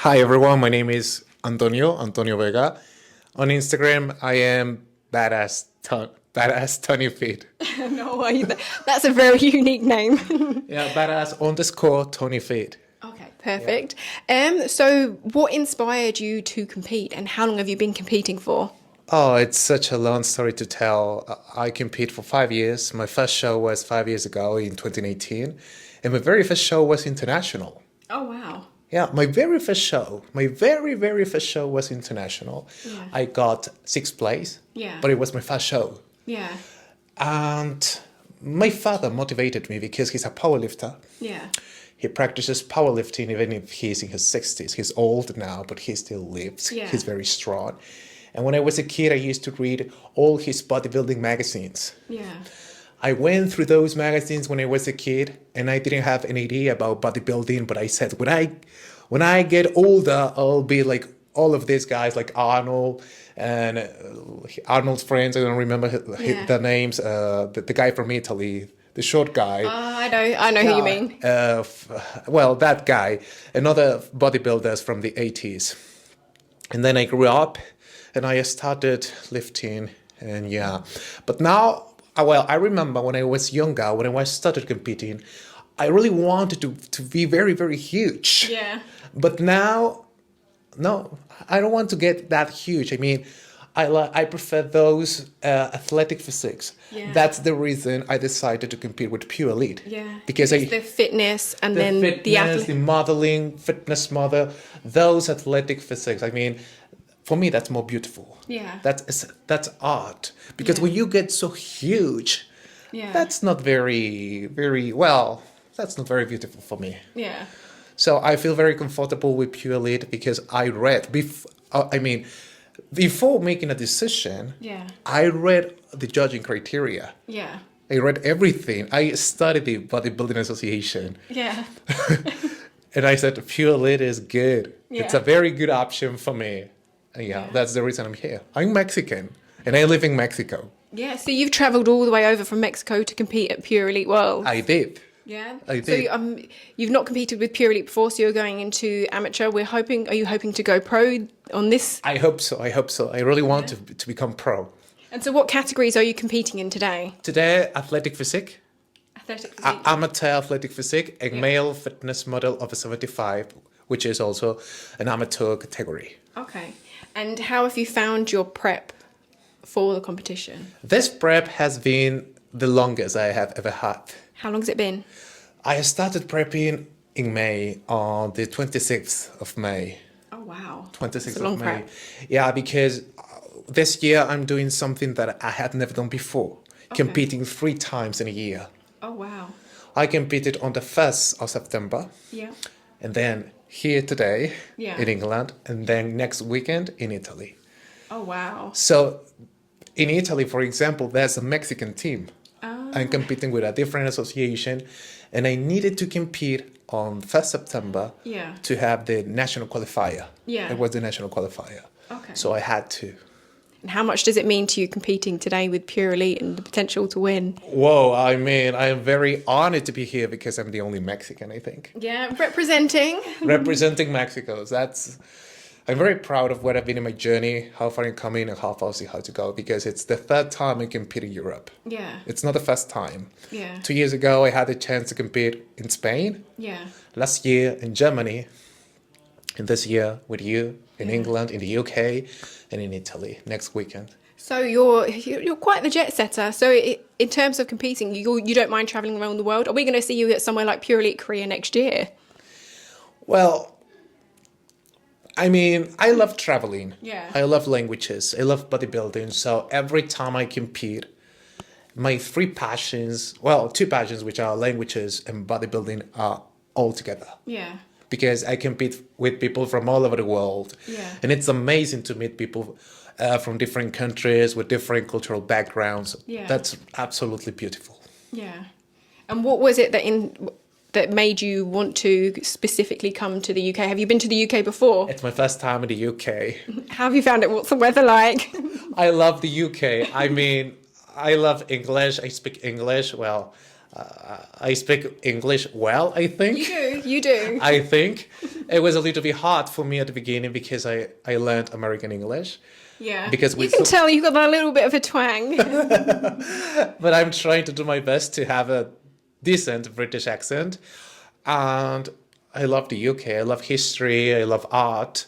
Hi everyone, my name is Antonio Vega. On Instagram, I am badass Tony Feet. No way. That's a very unique name. Yeah, badass _ Tony Feet. Okay, perfect. So what inspired you to compete and how long have you been competing for? Oh, it's such a long story to tell. I compete for 5 years. My first show was 5 years ago in 2018, and my very first show was international. Oh, wow. Yeah, my very first show was international. Yeah. I got sixth place, Yeah. but it was my first show. Yeah. And my father motivated me because he's a powerlifter. Yeah. He practices powerlifting even if he's in his 60s. He's old now, but he still lives. Yeah. He's very strong. And when I was a kid, I used to read all his bodybuilding magazines. Yeah. I went through those magazines when I was a kid, and I didn't have any idea about bodybuilding, but I said, when I get older, I'll be like all of these guys, like Arnold and Arnold's friends. I don't remember the names. The guy from Italy, the short guy. I know who you mean. Well, that guy, and other bodybuilders from the 80s. And then I grew up, and I started lifting, and yeah. But now, well, I remember when I was younger, when I started competing, I really wanted to be very, very huge. Yeah. But now, no, I don't want to get that huge. I mean, I prefer those athletic physiques. Yeah. That's the reason I decided to compete with Pure Elite. Yeah. Because it's the fitness and then the modeling, fitness model, those athletic physiques. I mean, for me, that's more beautiful. Yeah. That's art. Because when you get so huge, that's not very well. That's not very beautiful for me. Yeah. So I feel very comfortable with Pure Elite because I read before making a decision. Yeah. I read the judging criteria. Yeah. I read everything. I studied the Bodybuilding Association. Yeah. And I said, Pure Elite is good. Yeah. It's a very good option for me. And that's the reason I'm here. I'm Mexican, and I live in Mexico. Yeah, so you've travelled all the way over from Mexico to compete at Pure Elite World. I did. Yeah. I did. So you've not competed with Pure Elite before, so you're going into amateur. Are you hoping to go pro on this? I hope so. I really want to become pro. And so what categories are you competing in today? Today, athletic physique. Athletic physique. Amateur athletic physique, a male fitness model over 75, which is also an amateur category. Okay. And how have you found your prep for the competition? This prep has been the longest I have ever had. How long has it been? I started prepping in May, on the 26th of May. Oh, wow. 26th long of May. prep. Yeah, because this year I'm doing something that I had never done before, competing 3 times in a year. Oh, wow. I competed on the 1st of September. Yeah. And then here today in Yeah. England, and then next weekend in Italy. Oh, wow. So in Italy, for example, there's a Mexican team. Oh. I'm competing with a different association, and I needed to compete on 1st September to have the national qualifier. Yeah. It was the national qualifier. Okay. So I had to. And how much does it mean to you competing today with Pure Elite and the potential to win? Whoa, I mean, I am very honored to be here because I'm the only Mexican, I think. Yeah, representing. Representing Mexico. I'm very proud of what I've been in my journey, how far I'm coming and how far I see how to go, because it's the 3rd time I compete in Europe. Yeah. It's not the first time. Yeah. 2 years ago, I had the chance to compete in Spain. Yeah. Last year in Germany. And this year with you in England, in the UK, and in Italy next weekend. So you're quite the jet setter. So in terms of competing, you don't mind travelling around the world. Are we going to see you at somewhere like Pure Elite Korea next year? Well, I mean, I love traveling. Yeah. I love languages. I love bodybuilding. So every time I compete, my 2 passions, which are languages and bodybuilding, are all together. Yeah. Because I compete with people from all over the world. Yeah. And it's amazing to meet people from different countries with different cultural backgrounds. Yeah. That's absolutely beautiful. Yeah. And what was it that made you want to specifically come to the UK? Have you been to the UK before? It's my first time in the UK. How have you found it? What's the weather like? I love the UK. I mean, I love English. I speak English. Well, I speak English well, I think. You do. I think it was a little bit hard for me at the beginning because I learned American English. Yeah. Because you can tell you've got a little bit of a twang. But I'm trying to do my best to have a decent British accent. And I love the UK. I love history. I love art.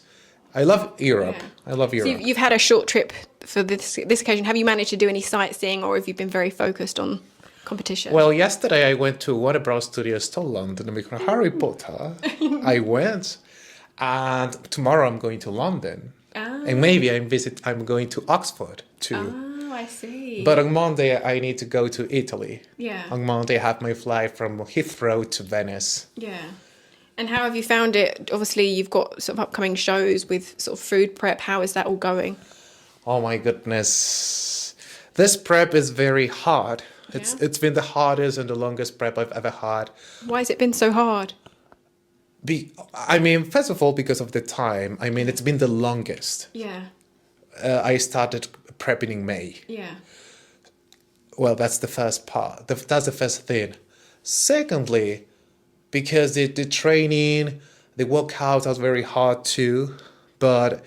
I love Europe. Yeah. I love Europe. So you've had a short trip for this occasion. Have you managed to do any sightseeing, or have you been very focused on competition? Well, yesterday I went to Warner Bros. Studios to London because Harry Potter. I went. And tomorrow I'm going to London. And maybe I'm going to Oxford too. Oh, I see. But on Monday I need to go to Italy. Yeah. On Monday I have my flight from Heathrow to Venice. Yeah. And how have you found it? Obviously, you've got sort of upcoming shows with sort of food prep. How is that all going? Oh my goodness. This prep is very hard. It's been the hardest and the longest prep I've ever had. Why has it been so hard? First of all, because of the time. It's been the longest. Yeah. I started prepping in May. Yeah. Well, that's the first part. That's the first thing. Secondly, because the training, the workouts are very hard too. But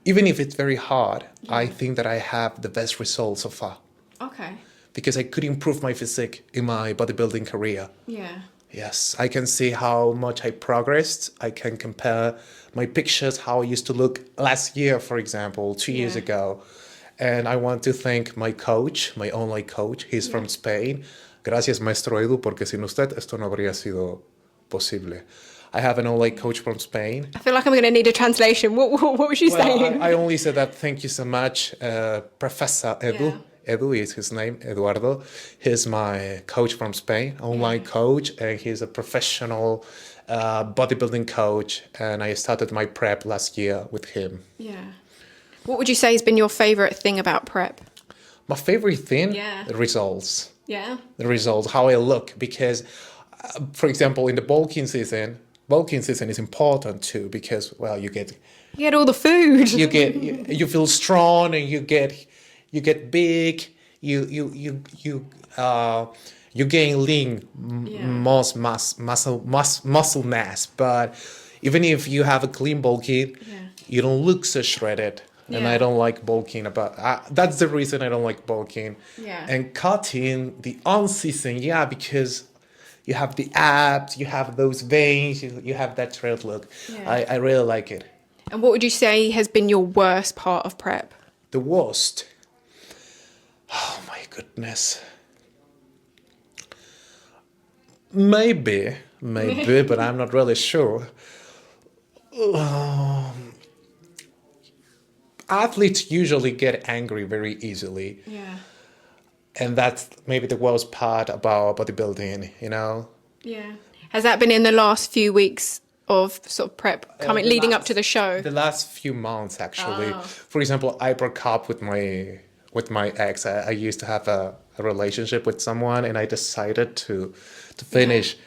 even if it's very hard, I think that I have the best results so far. Okay. Because I could improve my physique in my bodybuilding career. Yeah. Yes, I can see how much I progressed. I can compare my pictures, how I used to look last year, for example, 2 years ago. And I want to thank my coach, my online coach. He's from Spain. Gracias, Maestro Edu, porque sin usted esto no habría sido posible. I have an online coach from Spain. I feel like I'm going to need a translation. What was you saying? I only said that thank you so much, Professor Edu. Yeah. Edu is his name, Eduardo. He's my coach from Spain, online coach, and he's a professional bodybuilding coach. And I started my prep last year with him. Yeah. What would you say has been your favourite thing about prep? My favorite thing? Yeah. The results. Yeah. The results, how I look. Because, for example, in the bulking season is important too because, well, you get all the food. you feel strong and you get big, you gain lean muscle mass, but even if you have a clean bulking, you don't look so shredded. And I don't like bulking. That's the reason I don't like bulking. Yeah. And cutting the on season, because you have the abs, you have those veins, you have that shredded look. Yeah. I really like it. And what would you say has been your worst part of prep? The worst. Oh my goodness. Maybe, but I'm not really sure. Athletes usually get angry very easily. Yeah. And that's maybe the worst part about bodybuilding, Yeah. Has that been in the last few weeks of sort of prep leading up to the show? The last few months, actually. For example, I broke up with my ex. I used to have a relationship with someone, and I decided to finish,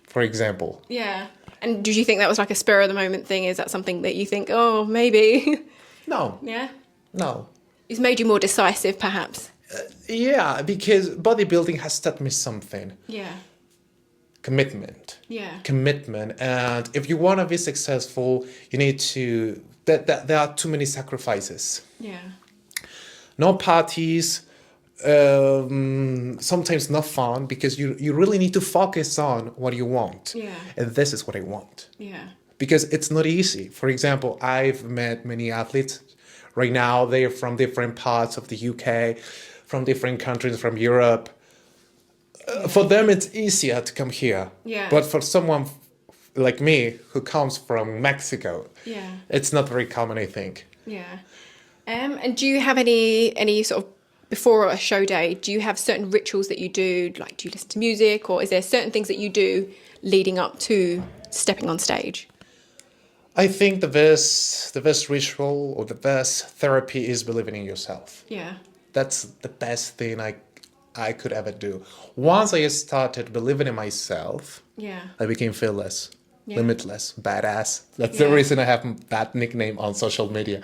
for example. Yeah. And did you think that was like a spur of the moment thing? Is that something that you think, oh, maybe? No. Yeah? No. It's made you more decisive, perhaps? Yeah, because bodybuilding has taught me something. Yeah. Commitment. Yeah. Commitment. And if you want to be successful, you need to... There are too many sacrifices. Yeah. No parties, sometimes not fun, because you really need to focus on what you want. Yeah. And this is what I want. Yeah. Because it's not easy. For example, I've met many athletes. Right now, they're from different parts of the UK, from different countries, from Europe. For them, it's easier to come here. Yeah. But for someone like me, who comes from Mexico, it's not very common, I think. Yeah. And do you have any sort of, before a show day, do you have certain rituals that you do? Like, do you listen to music, or is there certain things that you do leading up to stepping on stage? I think the best ritual or the best therapy is believing in yourself. Yeah. That's the best thing I could ever do. Once I started believing in myself, I became fearless, limitless, badass. That's the reason I have that nickname on social media,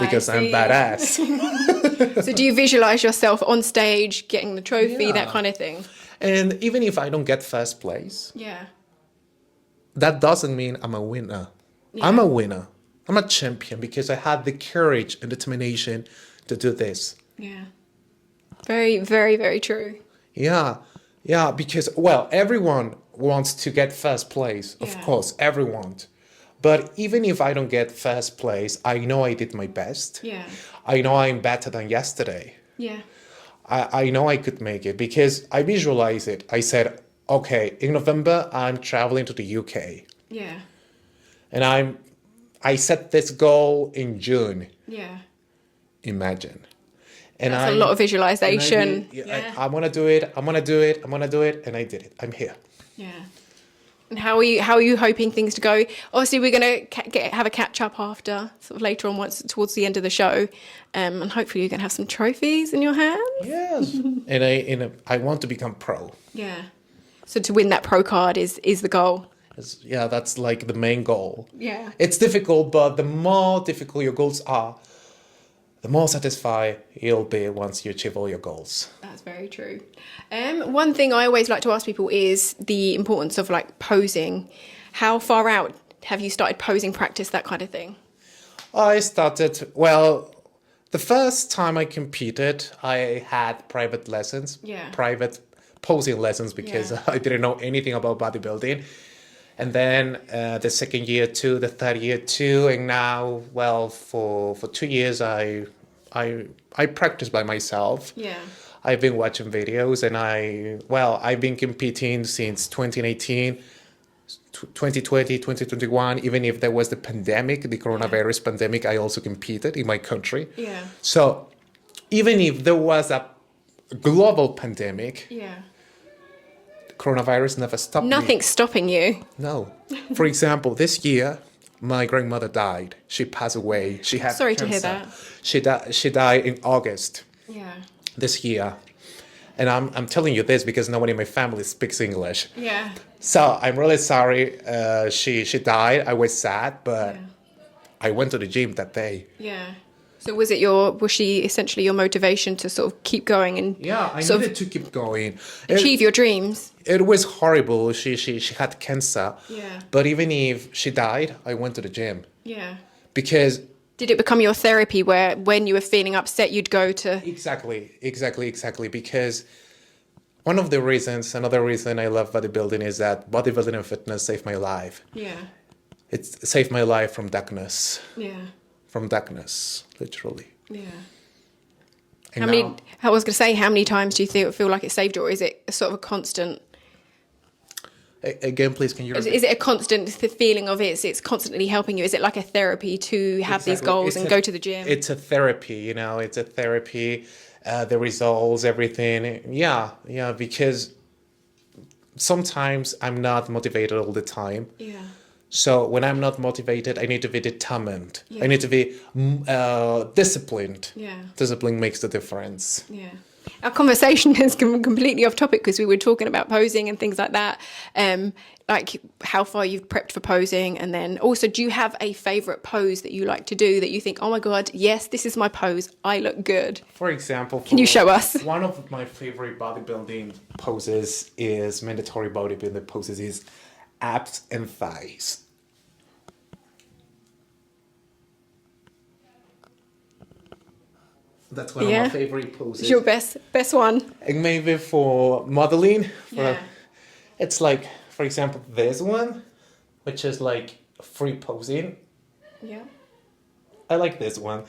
because I'm badass. So do you visualize yourself on stage, getting the trophy, that kind of thing? And even if I don't get first place, Yeah. that doesn't mean I'm a winner. Yeah. I'm a winner. I'm a champion because I had the courage and determination to do this. Yeah. Very, very, very true. Yeah, yeah, because, well, everyone wants to get first place, of Yeah. course, everyone. But even if I don't get first place, I know I did my best. Yeah. I know I'm better than yesterday. Yeah. I know I could make it because I visualize it. I said, okay, in November, I'm traveling to the UK. Yeah. And I set this goal in June, Yeah. imagine. And That's a lot of visualization. I want to do it. I want to do it. I want to do it. And I did it. I'm here. Yeah. And how are you hoping things to go? Obviously, we're going to have a catch up after, sort of later on, once towards the end of the show, and hopefully you're going to have some trophies in your hands. Yes. and I want to become pro. Yeah. So to win that pro card is the goal. Yeah, that's like the main goal. Yeah. It's difficult, but the more difficult your goals are, the more satisfied you'll be once you achieve all your goals. That's very true. One thing I always like to ask people is the importance of like posing. How far out have you started posing practice, that kind of thing? I started, well, the first time I competed, I had private lessons, Yeah. private posing lessons because Yeah. I didn't know anything about bodybuilding. And then the second year too, the third year too, and now, well, for 2 years I practice by myself. Yeah. I've been watching videos and I've been competing since 2018, 2020, 2021. Even if there was the pandemic, the coronavirus pandemic, I also competed in my country. Yeah. So even if there was a global pandemic, Yeah. coronavirus never stopped me. Nothing's stopping you. No. For example, this year, my grandmother died. She passed away. She had Sorry to hear cancer. that. She died in August Yeah. this year. And I'm telling you this because no one in my family speaks English. Yeah. So I'm really sorry she died. I was sad, but Yeah. I went to the gym that day. Yeah. So was she essentially your motivation to sort of keep going and Yeah, I sort needed to keep going. achieve your dreams? It was horrible. She had cancer. Yeah. But even if she died, I went to the gym. Yeah. Because Did it become your therapy where when you were feeling upset, you'd go to... Exactly. Because another reason I love bodybuilding is that bodybuilding and fitness saved my life. Yeah. It saved my life from darkness. Yeah. From darkness, literally. Yeah. And I was going to say, how many times do you feel like it saved you, or is it a sort of a constant... Again, please, can you repeat? Is it a constant feeling of it's constantly helping you? Is it like a therapy to have these goals and go to the gym? It's a therapy, it's a therapy, the results, everything. Yeah, because sometimes I'm not motivated all the time. Yeah. So when I'm not motivated, I need to be determined. Yeah. I need to be disciplined. Yeah. Discipline makes the difference. Yeah. Our conversation has come completely off topic because we were talking about posing and things like that. Like how far you've prepped for posing, and then also, do you have a favourite pose that you like to do that you think, oh my god, yes, this is my pose, I look good? For example, Can you show us? One of my favorite bodybuilding poses is mandatory bodybuilding poses is abs and thighs. That's one of my favorite poses. It's your best one. And maybe for modeling, it's like, for example, this one, which is like free posing. Yeah. I like this one.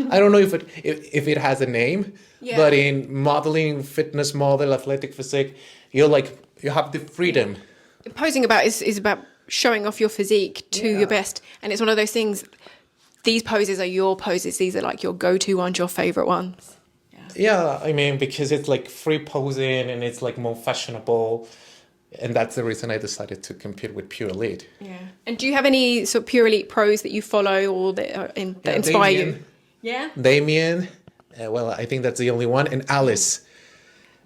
I don't know if it has a name, but in modeling, fitness model, athletic physique, you have the freedom. Posing is about showing off your physique to your best, and it's one of those things. These poses are your poses. These are like your go-to ones, your favorite ones. Yeah, I mean, because it's like free posing and it's like more fashionable. And that's the reason I decided to compete with Pure Elite. Yeah. And do you have any sort of Pure Elite pros that you follow or that inspire you? Yeah. Damien. Well, I think that's the only one. And Alice.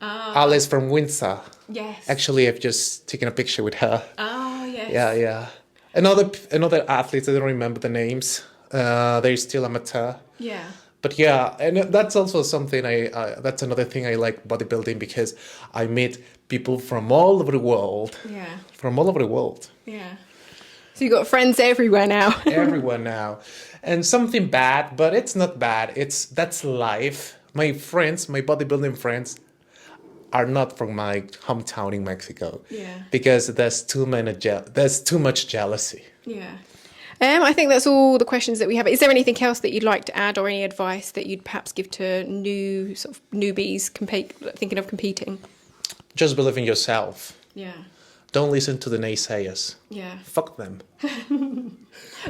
Alice from Windsor. Yes. Actually, I've just taken a picture with her. Oh, yes. Yeah. Another athletes, I don't remember the names. They're still amateur. Yeah. But yeah, and that's also something that's another thing I like bodybuilding, because I meet people from all over the world. Yeah. From all over the world. Yeah. So you've got friends everywhere now. Everyone now. And something bad, but it's not bad. That's life. My friends, my bodybuilding friends, are not from my hometown in Mexico. Yeah. Because there's too much jealousy. Yeah. I think that's all the questions that we have. Is there anything else that you'd like to add, or any advice that you'd perhaps give to new sort of newbies thinking of competing? Just believe in yourself. Yeah. Don't listen to the naysayers. Yeah. Fuck them.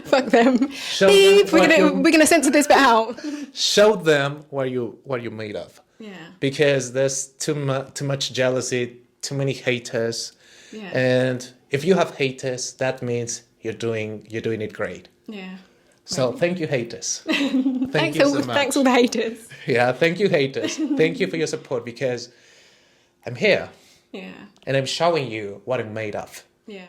Fuck them. Show Beep. them We're gonna censor this bit out. Show them what you're made of. Yeah. Because there's too much jealousy, too many haters. Yeah. And if you have haters, that means you're doing it great. Yeah. So thank you, haters. Thank you so much. Thanks all the haters. Yeah, thank you, haters. Thank you for your support, because I'm here Yeah. and I'm showing you what I'm made of. Yeah.